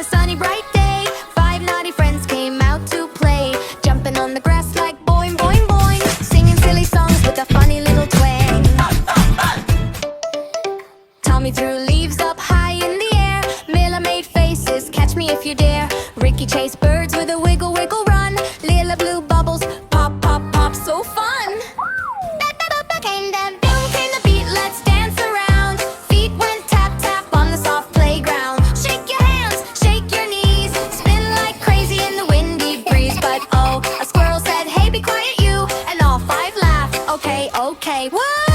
a sunny bright day, 5 naughty friends came out to play, jumping on the grass like boing, boing, boing, singing silly songs with a funny little twang. Tommy threw leaves up high in the air, Miller made faces, catch me if you dare. Ricky chased birds with a wiggle, wiggle, run. Lila blew bubbles, pop, pop, pop, so fun. Came the boom, came the beat, let's dance around. Feet went tap, tap on the soft playground. Shake your hands, shake your knees, spin like crazy in the windy breeze. But oh, a squirrel said, hey, be quiet you, and all 5 laughed, okay, okay, what?